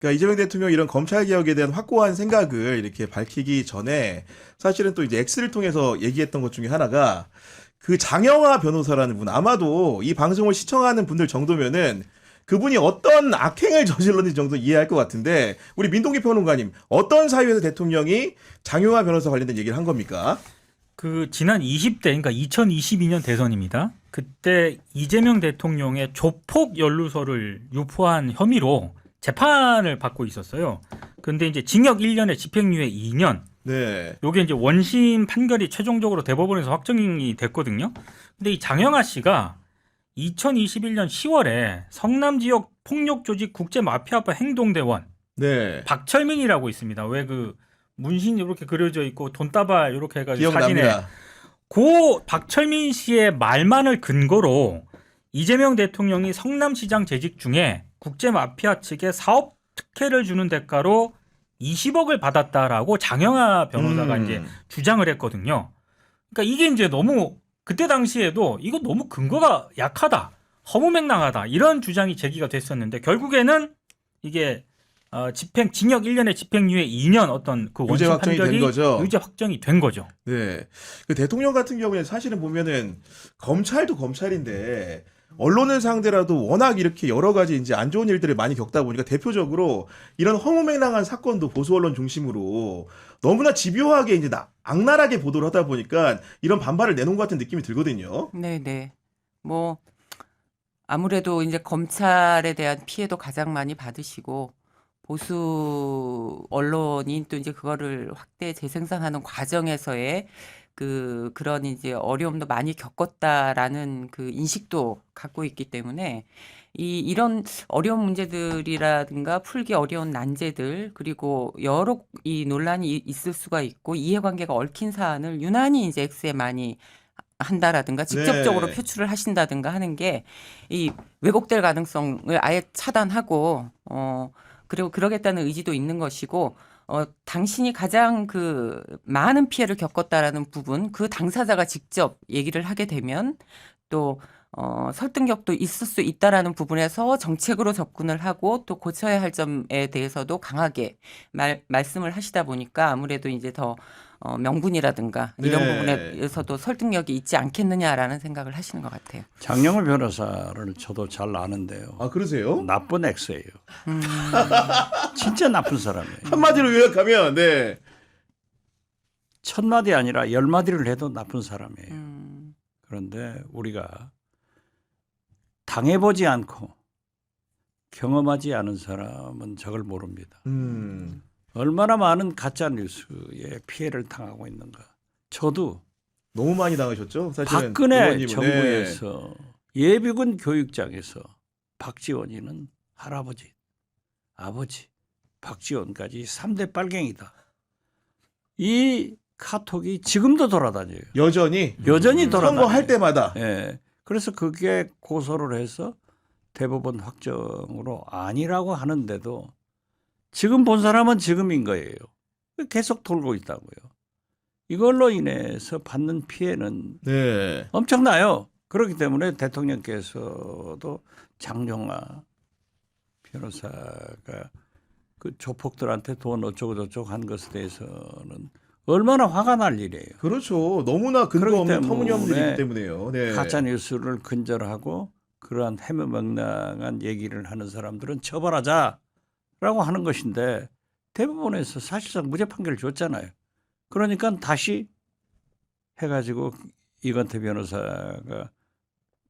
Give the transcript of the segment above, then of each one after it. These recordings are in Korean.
그러니까 이재명 대통령이 이런 검찰 개혁에 대한 확고한 생각을 이렇게 밝히기 전에 사실은 또 이제 X를 통해서 얘기했던 것 중에 하나가 그 장영하 변호사라는 분 아마도 이 방송을 시청하는 분들 정도면은 그분이 어떤 악행을 저질렀는지 정도 이해할 것 같은데 우리 민동기 평론가님 어떤 사유에서 대통령이 장영하 변호사 관련된 얘기를 한 겁니까? 그 지난 20대 그러니까 2022년 대선입니다. 그때 이재명 대통령의 조폭 연루서를 유포한 혐의로 재판을 받고 있었어요. 근데 이제 징역 1년에 집행유예 2년. 네. 요게 이제 원심 판결이 최종적으로 대법원에서 확정이 됐거든요. 근데 이 장영하 씨가 2021년 10월에 성남 지역 폭력 조직 국제 마피아파 행동대원 네. 박철민이라고 있습니다. 왜 그 문신이 이렇게 그려져 있고 돈다발 이렇게 해가지고 사진에 기억납니다. 고 박철민 씨의 말만을 근거로 이재명 대통령이 성남시장 재직 중에 국제 마피아 측에 사업 특혜를 주는 대가로 20억을 받았다라고 장영하 변호사가 이제 주장을 했거든요. 그러니까 이게 이제 너무 그때 당시에도 이거 너무 근거가 약하다, 허무맹랑하다 이런 주장이 제기가 됐었는데 결국에는 이게 징역 1년에 집행유예 2년 어떤 그 유죄 원심 확정이 된 판결이 거죠. 유죄 확정이 된 거죠. 네. 그 대통령 같은 경우에 사실은 보면은 검찰도 검찰인데 언론을 상대라도 워낙 이렇게 여러 가지 이제 안 좋은 일들을 많이 겪다 보니까 대표적으로 이런 허무맹랑한 사건도 보수 언론 중심으로 너무나 집요하게 이제 악랄하게 보도를 하다 보니까 이런 반발을 내놓은 것 같은 느낌이 들거든요. 네네. 뭐 아무래도 이제 검찰에 대한 피해도 가장 많이 받으시고 보수 언론이 또 이제 그거를 확대 재생산하는 과정에서의 그런 이제 어려움도 많이 겪었다라는 그 인식도 갖고 있기 때문에 이런 어려운 문제들이라든가 풀기 어려운 난제들 그리고 여러 이 논란이 있을 수가 있고 이해관계가 얽힌 사안을 유난히 이제 X에 많이 한다라든가 직접적으로 네. 표출을 하신다든가 하는 게 이 왜곡될 가능성을 아예 차단하고 그리고 그러겠다는 의지도 있는 것이고 당신이 가장 그 많은 피해를 겪었다라는 부분 그 당사자가 직접 얘기를 하게 되면 또 설득력도 있을 수 있다라는 부분에서 정책으로 접근을 하고 또 고쳐야 할 점에 대해서도 강하게 말씀을 하시다 보니까 아무래도 이제 더 명분이라든가 이런 네. 부분에서도 설득력이 있지 않겠느냐라는 생각을 하시는 것 같아요. 장영호 변호사를 저도 잘 아는데요. 아, 그러세요? 나쁜 엑스예요. 진짜 나쁜 사람이에요. 한마디로 요약하면 네. 첫 마디 아니라 열 마디를 해도 나쁜 사람이에요. 음, 그런데 우리가 당해보지 않고 경험하지 않은 사람은 저걸 모릅니다. 얼마나 많은 가짜 뉴스에 피해를 당하고 있는가. 저도 너무 많이 당하셨죠? 사실은 박근혜 의원님은. 정부에서 예비군 교육장에서 박지원이는 할아버지, 아버지, 박지원까지 3대 빨갱이다. 이 카톡이 지금도 돌아다녀요. 여전히 돌아다녀요. 선거할 때마다 예. 그래서 그게 고소를 해서 대법원 확정으로 아니라고 하는데도 지금 본 사람은 지금인 거예요. 계속 돌고 있다고요. 이걸로 인해서 받는 피해는 네. 엄청나요. 그렇기 때문에 대통령께서도 장영하 변호사가 그 조폭들한테 돈 어쩌고저쩌고 한 것에 대해서는 얼마나 화가 날 일이에요. 그렇죠. 너무나 근거 그렇기 없는 때문에 터무니없는 일이기 때문에요. 네. 가짜 뉴스를 근절하고 그러한 해명명랑한 얘기를 하는 사람들은 처벌하자라고 하는 것인데 대법원에서 사실상 무죄 판결을 줬잖아요. 그러니까 다시 해가지고 이건태 변호사가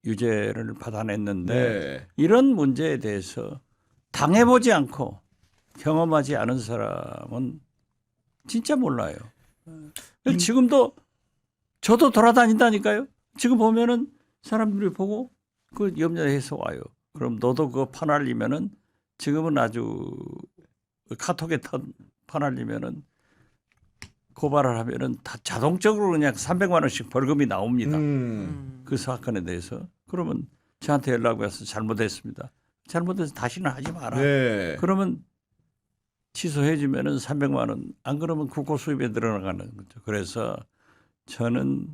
유죄를 받아냈는데 네. 이런 문제에 대해서 당해보지 않고 경험하지 않은 사람은 진짜 몰라요. 지금도 저도 돌아다닌다니까요. 지금 보면은 사람들이 보고 그 염려해서 와요. 그럼 너도 그거 퍼날리면은 지금은 아주 카톡에 퍼날리면은 고발을 하면은 다 자동적으로 그냥 300만 원씩 벌금이 나옵니다. 그 사건에 대해서. 그러면 저한테 연락이 와서 잘못했습니다. 잘못해서 다시는 하지 마라. 네. 그러면 취소해 주면은 300만 원. 안 그러면 국고 수입에 늘어나가는 거죠. 그래서 저는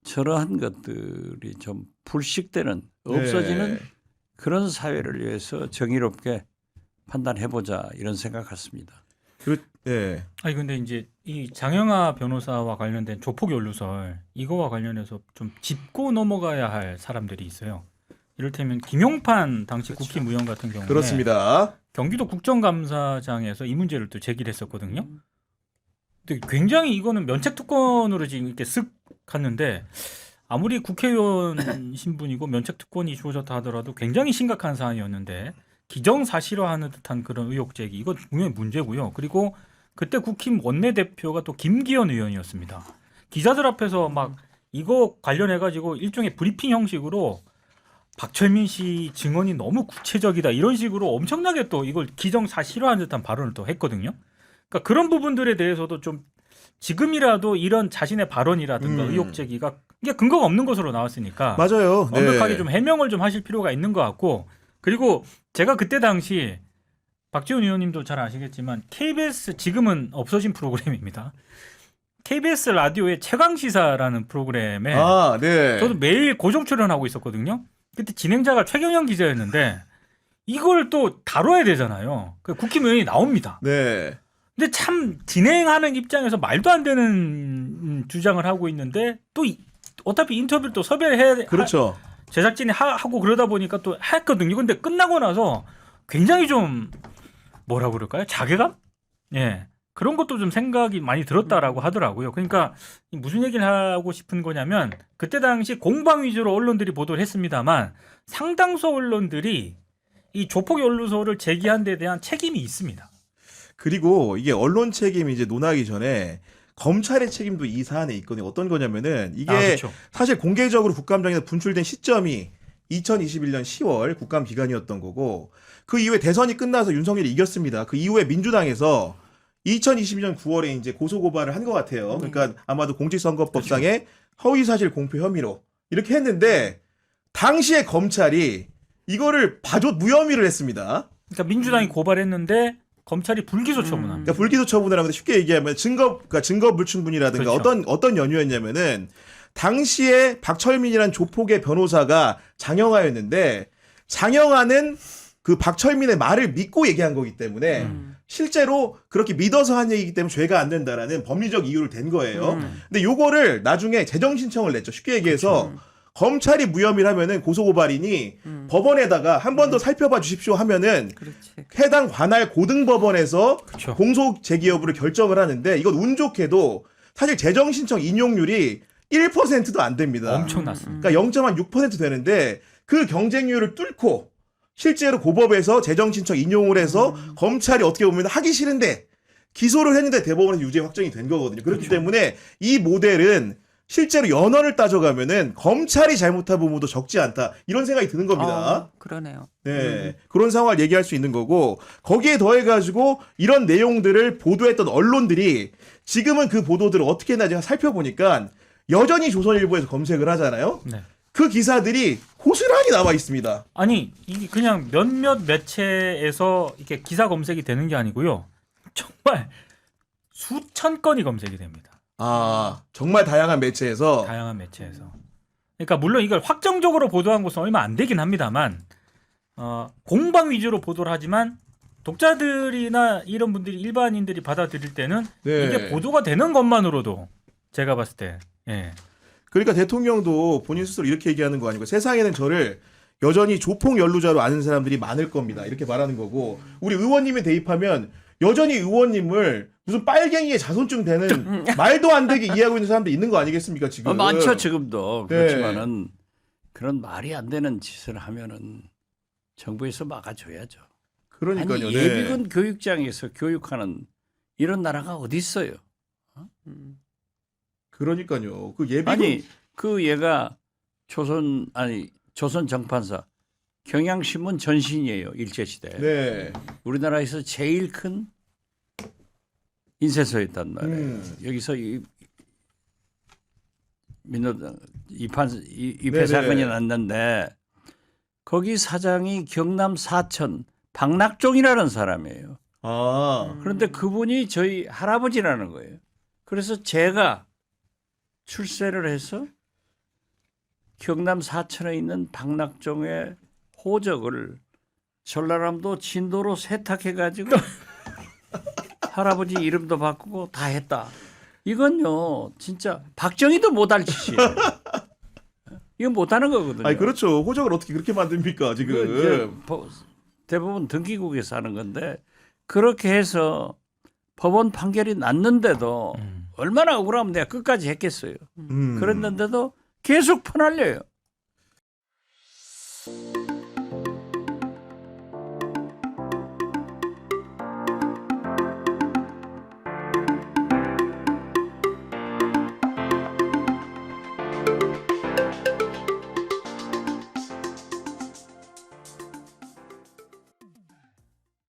저러한 것들이 좀 불식되는 없어지는 네. 그런 사회를 위해서 정의롭게 판단해보자 이런 생각 같습니다. 예. 아니 근데 이제 이 장영하 변호사와 관련된 조폭 연루설 이거와 관련해서 좀 짚고 넘어가야 할 사람들이 있어요. 이를테면 김용판 당시 그렇죠. 국힘 의원 같은 경우에 그렇습니다. 경기도 국정감사장에서 이 문제를 또 제기를 했었거든요. 근데 굉장히 이거는 면책 특권으로 지금 이렇게 쓱 갔는데 아무리 국회의원 신분이고 면책 특권이 주어졌다 하더라도 굉장히 심각한 사안이었는데 기정사실화하는 듯한 그런 의혹 제기 이건 분명히 문제고요. 그리고 그때 국힘 원내대표가 또 김기현 의원이었습니다. 기자들 앞에서 막 이거 관련해 가지고 일종의 브리핑 형식으로 박철민 씨 증언이 너무 구체적이다 이런 식으로 엄청나게 또 이걸 기정사실화하는 듯한 발언을 또 했거든요. 그러니까 그런 부분들에 대해서도 좀 지금이라도 이런 자신의 발언이라든가 의혹 제기가 이게 근거가 없는 것으로 나왔으니까 맞아요. 네. 완벽하게 좀 해명을 좀 하실 필요가 있는 것 같고 그리고 제가 그때 당시 박지원 의원님도 잘 아시겠지만 KBS 지금은 없어진 프로그램입니다. KBS 라디오의 최강시사라는 프로그램에 아, 네. 저도 매일 고정 출연하고 있었거든요. 그때 진행자가 최경영 기자였는데 이걸 또 다뤄야 되잖아요. 그 국힘 의원이 나옵니다. 네. 근데 참 진행하는 입장에서 말도 안 되는 주장을 하고 있는데 또 어차피 인터뷰를 또 섭외를 해야 그렇죠. 제작진이 하고 그러다 보니까 또 했거든요. 근데 끝나고 나서 굉장히 좀 뭐라 그럴까요? 자괴감? 예. 그런 것도 좀 생각이 많이 들었다라고 하더라고요. 그러니까 무슨 얘기를 하고 싶은 거냐면 그때 당시 공방 위주로 언론들이 보도를 했습니다만 상당수 언론들이 이 조폭 연루소를 제기한 데 대한 책임이 있습니다. 그리고 이게 언론 책임이 이제 논하기 전에 검찰의 책임도 이 사안에 있거든요. 어떤 거냐면은 이게 그렇죠. 사실 공개적으로 국감장에서 분출된 시점이 2021년 10월 국감 기간이었던 거고 그 이후에 대선이 끝나서 윤석열이 이겼습니다. 그 이후에 민주당에서 2022년 9월에 이제 고소고발을 한 것 같아요. 그러니까 아마도 공직선거법상의 허위사실 공표 혐의로 이렇게 했는데 당시에 검찰이 이거를 봐줘 무혐의를 했습니다. 그러니까 민주당이 고발했는데 검찰이 불기소 처분합니다. 그러니까 불기소 처분이라는 건데 쉽게 얘기하면 증거 불충분이라든가 그렇죠. 어떤 연유였냐면은 당시에 박철민이란 조폭의 변호사가 장영하였는데 장영하는 그 박철민의 말을 믿고 얘기한 거기 때문에 실제로 그렇게 믿어서 한 얘기이기 때문에 죄가 안 된다라는 법리적 이유를 댄 거예요. 근데 요거를 나중에 재정 신청을 냈죠. 쉽게 얘기해서 검찰이 무혐의를 하면은 고소고발이니 법원에다가 한 번 더 살펴봐 주십시오 하면은 그렇지. 해당 관할 고등법원에서 그렇죠. 공소 제기 여부를 결정을 하는데 이건 운 좋게도 사실 재정 신청 인용률이 1%도 안 됩니다. 엄청났습니다. 그러니까 0.6% 되는데 그 경쟁률을 뚫고 실제로 고법에서 재정 신청 인용을 해서 검찰이 어떻게 보면 하기 싫은데 기소를 했는데 대법원에서 유죄 확정이 된 거거든요. 그렇기 때문에 이 모델은 실제로 연원을 따져가면은 검찰이 잘못한 부분도 적지 않다 이런 생각이 드는 겁니다. 그러네요. 네, 그런 상황을 얘기할 수 있는 거고 거기에 더해가지고 이런 내용들을 보도했던 언론들이 지금은 그 보도들을 어떻게 했나 제가 살펴보니까 여전히 조선일보에서 검색을 하잖아요. 네. 그 기사들이 고스란히 나와 있습니다. 아니 이게 그냥 몇몇 매체에서 이렇게 기사 검색이 되는 게 아니고요. 정말 수천 건이 검색이 됩니다. 아, 정말 다양한 매체에서 다양한 매체에서. 그러니까 물론 이걸 확정적으로 보도한 것은 얼마 안 되긴 합니다만 공방 위주로 보도를 하지만 독자들이나 이런 분들이 일반인들이 받아들일 때는 네. 이게 보도가 되는 것만으로도 제가 봤을 때 예. 그러니까 대통령도 본인 스스로 이렇게 얘기하는 거 아니고 세상에는 저를 여전히 조폭 연루자로 아는 사람들이 많을 겁니다. 이렇게 말하는 거고 우리 의원님이 대입하면 여전히 의원님을 무슨 빨갱이의 자손증 되는 말도 안 되게 이해하고 있는 사람도 있는 거 아니겠습니까 지금? 많죠 지금도. 네. 그렇지만은 그런 말이 안 되는 짓을 하면은 정부에서 막아줘야죠. 그러니까요. 아니, 네. 예비군 교육장에서 교육하는 이런 나라가 어디 있어요? 그러니까요. 그 예비군 아니 그 얘가 조선 정판사 경향신문 전신이에요 일제시대. 네. 우리나라에서 제일 큰 인쇄소였단 말이에요. 여기서 민노당 입회 네네. 사건이 났는데 거기 사장이 경남 사천 박낙종이라는 사람이에요. 아. 그런데 그분이 저희 할아버지라는 거예요. 그래서 제가 출세를 해서 경남 사천에 있는 박낙종의 호적을 전라남도 진도로 세탁해가지고 할아버지 이름도 바꾸고 다 했다. 이건요 진짜 박정희도 못할 짓이에요. 이건 못하는 거거든요. 아니 그렇죠. 호적을 어떻게 그렇게 만듭니까 지금? 그 이제 대부분 등기국에서 하는 건데 그렇게 해서 법원 판결이 났는데도 얼마나 억울하면 내가 끝까지 했겠어요. 그랬는데도 계속 퍼날려요.